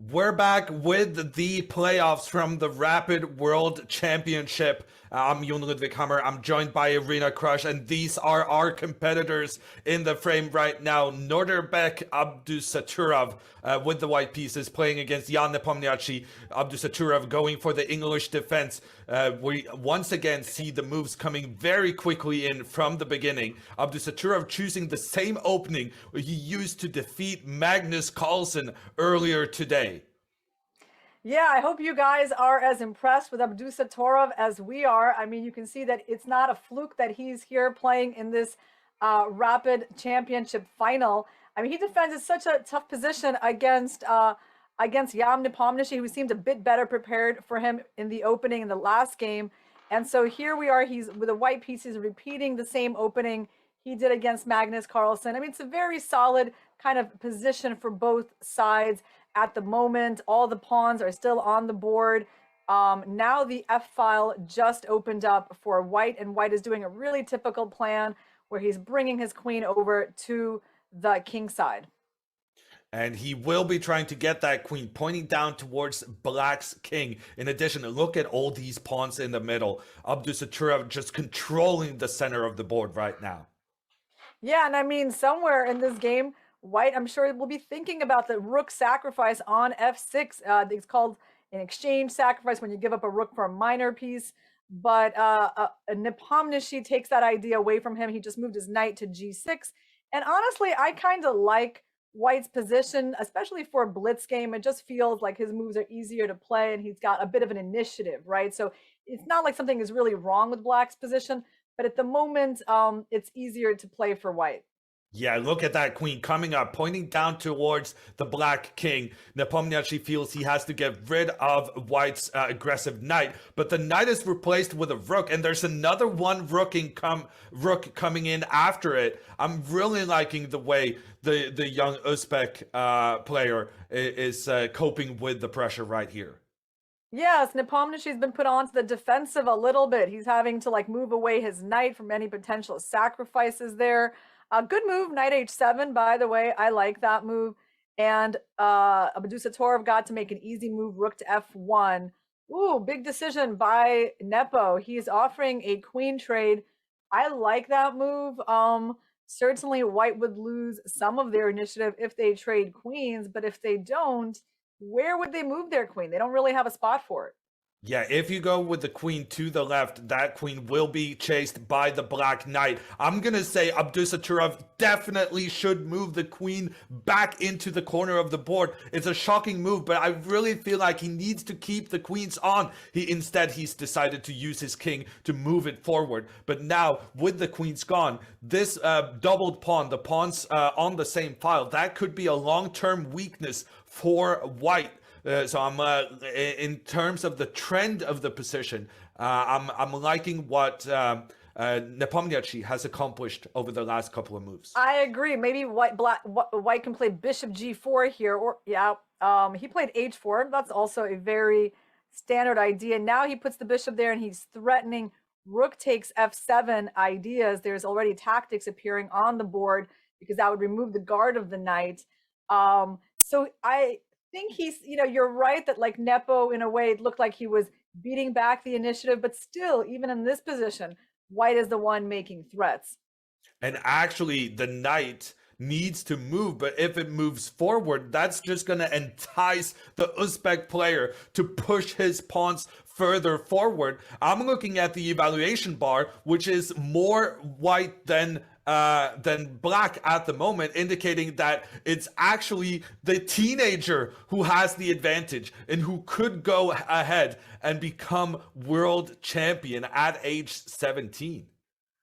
We're back with the playoffs from the Rapid World Championship. I'm Jon Ludwig Hammer. I'm joined by Irina Crush, and these are our competitors in the frame right now. Nodirbek Abdusattorov with the white pieces playing against Ian Nepomniachtchi. Abdusattorov going for the English defense. We once again see the moves coming very quickly in from the beginning. Abdusattorov choosing the same opening he used to defeat Magnus Carlsen earlier today. Yeah, I hope you guys are as impressed with Abdusattorov as we are. I mean, you can see that it's not a fluke that he's here playing in this Rapid Championship final. I mean, he defends such a tough position against Ian Nepomniachtchi, who seemed a bit better prepared for him in the opening in the last game. And so here we are. He's with the white pieces repeating the same opening he did against Magnus Carlsen. I mean, it's a very solid kind of position for both sides at the moment. All the pawns are still on the board. Now the F file just opened up for white, and white is doing a really typical plan where he's bringing his queen over to the king side. And he will be trying to get that queen pointing down towards black's king. In addition, look at all these pawns in the middle. Abdusattorov just controlling the center of the board right now. Yeah, and I mean, somewhere in this game, white, I'm sure, will be thinking about the rook sacrifice on f6. It's called an exchange sacrifice when you give up a rook for a minor piece. But Nepomniachtchi takes that idea away from him. He just moved his knight to g6. And honestly, I kind of like white's position, especially for a blitz game. It just feels like his moves are easier to play and he's got a bit of an initiative, right? So it's not like something is really wrong with black's position, but at the moment, it's easier to play for white. Yeah, look at that queen coming up, pointing down towards the black king. Nepomniachtchi feels he has to get rid of white's aggressive knight, but the knight is replaced with a rook, and there's another one rook coming in after it. I'm really liking the way the young Uzbek player is coping with the pressure right here. Yes, Nepomniachtchi's been put onto the defensive a little bit. He's having to like move away his knight from any potential sacrifices there. A good move, knight h7, by the way. I like that move. And Abdusattorov got to make an easy move, rook to f1. Ooh, big decision by Nepo. He's offering a queen trade. I like that move. Certainly white would lose some of their initiative if they trade queens, but if they don't, where would they move their queen? They don't really have a spot for it. Yeah, if you go with the queen to the left, that queen will be chased by the black knight. I'm gonna say Abdusattorov definitely should move the queen back into the corner of the board. It's a shocking move, but I really feel like he needs to keep the queens on. He's decided to use his king to move it forward. But now, with the queens gone, this doubled pawn, the pawns on the same file, that could be a long-term weakness for white. So I'm in terms of the trend of the position, I'm liking what Nepomniachtchi has accomplished over the last couple of moves. I agree. Maybe white can play bishop g4 here, or yeah, he played h4. That's also a very standard idea. Now he puts the bishop there, and he's threatening rook takes f7 ideas. There's already tactics appearing on the board because that would remove the guard of the knight. So I think you're right that like Nepo, in a way, it looked like he was beating back the initiative, but still, even in this position, white is the one making threats. And actually, the knight needs to move, but if it moves forward, that's just going to entice the Uzbek player to push his pawns further forward. I'm looking at the evaluation bar, which is more white than black at the moment, indicating that it's actually the teenager who has the advantage and who could go ahead and become world champion at age 17.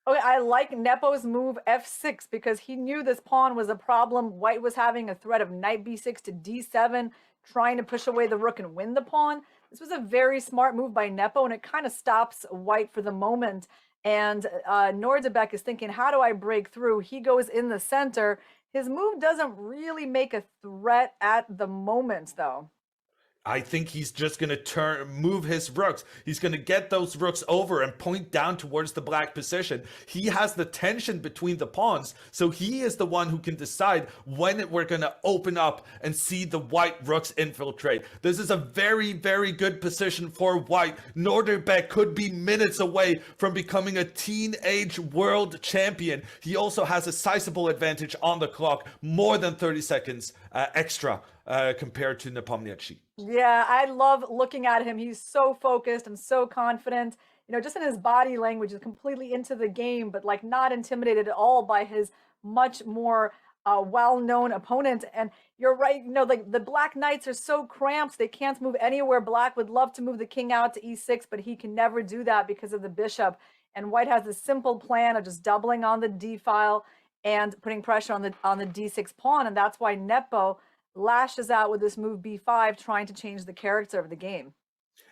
Okay, I like Nepo's move f6 because he knew this pawn was a problem. White was having a threat of knight b6 to d7, trying to push away the rook and win the pawn. This was a very smart move by Nepo, and it kind of stops white for the moment. And Nodirbek is thinking, how do I break through? He goes in the center. His move doesn't really make a threat at the moment, though. I think he's just going to move his rooks. He's going to get those rooks over and point down towards the black position. He has the tension between the pawns, so he is the one who can decide when we're going to open up and see the white rooks infiltrate. This is a very, very good position for white. Nodirbek could be minutes away from becoming a teenage world champion. He also has a sizable advantage on the clock, more than 30 seconds extra compared to Nepomniachtchi. Yeah, I love looking at him. He's so focused and so confident. Just in his body language, is completely into the game, but like not intimidated at all by his much more well-known opponent. And you're right, like the black knights are so cramped, they can't move anywhere. Black would love to move the king out to e6, but he can never do that because of the bishop. And white has this simple plan of just doubling on the d file and putting pressure on the d6 pawn, and that's why Nepo lashes out with this move b5, trying to change the character of the game.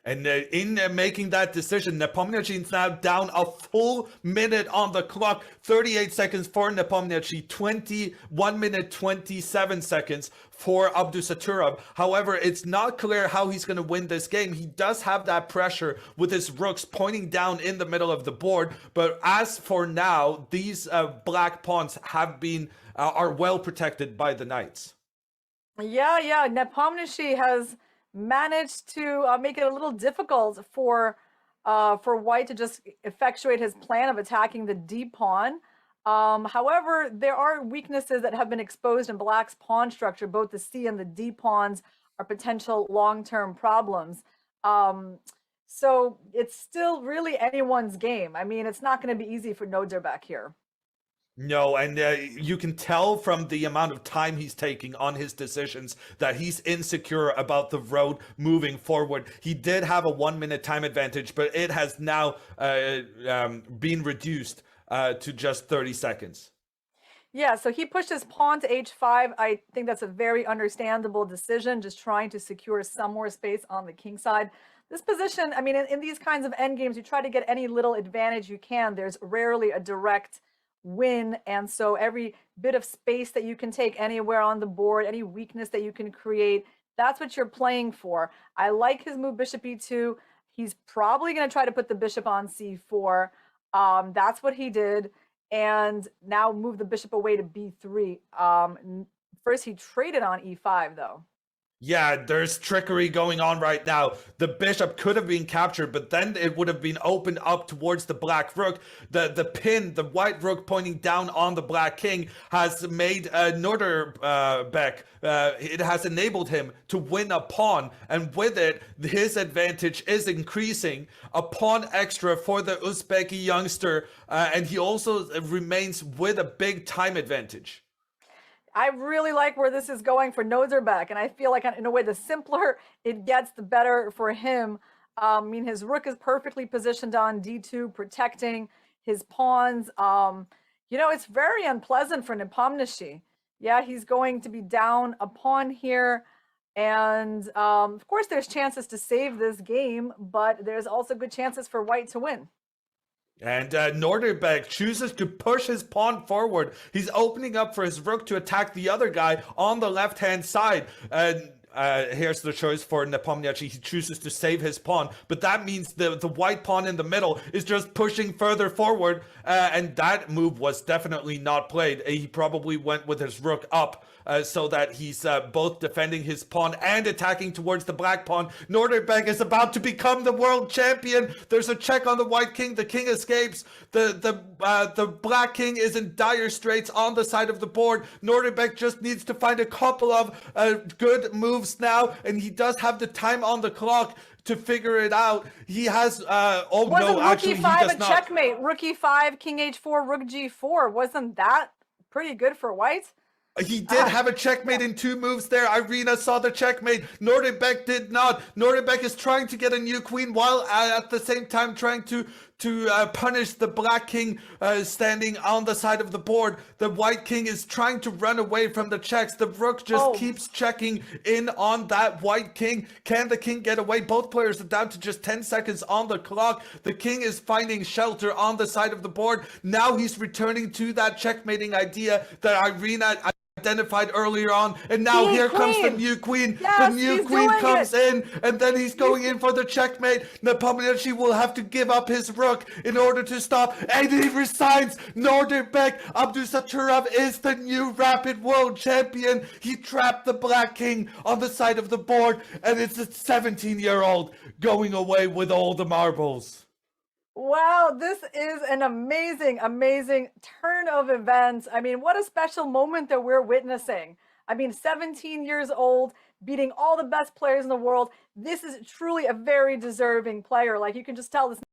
And in making that decision, Nepomniachtchi is now down a full minute on the clock. 38 seconds for Nepomniachtchi, 21 minute 27 seconds for Abdusattorov. However, it's not clear how he's going to win this game. He does have that pressure with his rooks pointing down in the middle of the board. But as for now, these black pawns are well protected by the knights. Yeah. Nepomniachtchi has managed to make it a little difficult for white to just effectuate his plan of attacking the d pawn. However, there are weaknesses that have been exposed in black's pawn structure. Both the c and the d pawns are potential long-term problems. So it's still really anyone's game. I mean, it's not going to be easy for Nodirbek here. No, and you can tell from the amount of time he's taking on his decisions that he's insecure about the road moving forward. He did have a 1 minute time advantage, but it has now been reduced to just 30 seconds. Yeah, so he pushed his pawn to h5. I think that's a very understandable decision, just trying to secure some more space on the king side. This position, I mean, in these kinds of endgames, you try to get any little advantage you can. There's rarely a direct win, and so every bit of space that you can take anywhere on the board, any weakness that you can create, that's what you're playing for. I like his move bishop e2. He's probably going to try to put the bishop on c4. That's what he did, and now move the bishop away to b3. First he traded on e5 though. Yeah, there's trickery going on right now. The bishop could have been captured, but then it would have been opened up towards the black rook. The pin, the white rook pointing down on the black king, has made Nodirbek, it has enabled him to win a pawn, and with it, his advantage is increasing. A pawn extra for the Uzbeki youngster, and he also remains with a big time advantage. I really like where this is going for Nodirbek, and I feel like in a way the simpler it gets, the better for him. I mean, his rook is perfectly positioned on d2, protecting his pawns. It's very unpleasant for Nepomniachtchi. Yeah, he's going to be down a pawn here, and of course there's chances to save this game, but there's also good chances for white to win. And Nodirbek chooses to push his pawn forward. He's opening up for his rook to attack the other guy on the left-hand side. Here's the choice for Nepomniachtchi. He chooses to save his pawn, but that means the white pawn in the middle is just pushing further forward, and that move was definitely not played. He probably went with his rook up so that he's both defending his pawn and attacking towards the black pawn. Nodirbek is about to become the world champion. There's a check on the white king. The king escapes. The black king is in dire straits on the side of the board. Nodirbek just needs to find a couple of good moves now, and he does have the time on the clock to figure it out. He has Wasn't rook e5 a checkmate? Rook e5, king h4, rook g4. Wasn't that pretty good for white? He did have a checkmate in 2 moves there. Irina saw the checkmate. Nodirbek did not. Nodirbek is trying to get a new queen while at the same time trying to punish the black king standing on the side of the board. The white king is trying to run away from the checks. The rook just keeps checking in on that white king. Can the king get away? Both players are down to just 10 seconds on the clock. The king is finding shelter on the side of the board. Now he's returning to that checkmating idea that Irina identified earlier on, and now King, here comes the queen. new queen. Yes, The new he's queen doing comes it. in, and then he's going in for the checkmate. Nepomniachtchi will have to give up his rook in order to stop, and he resigns. Nodirbek Abdusattorov is the new rapid world champion. He trapped the black king on the side of the board, and it's a 17-year-old going away with all the marbles. Wow, this is an amazing, amazing turn of events. I mean, what a special moment that we're witnessing. I mean, 17 years old, beating all the best players in the world. This is truly a very deserving player. Like, you can just tell this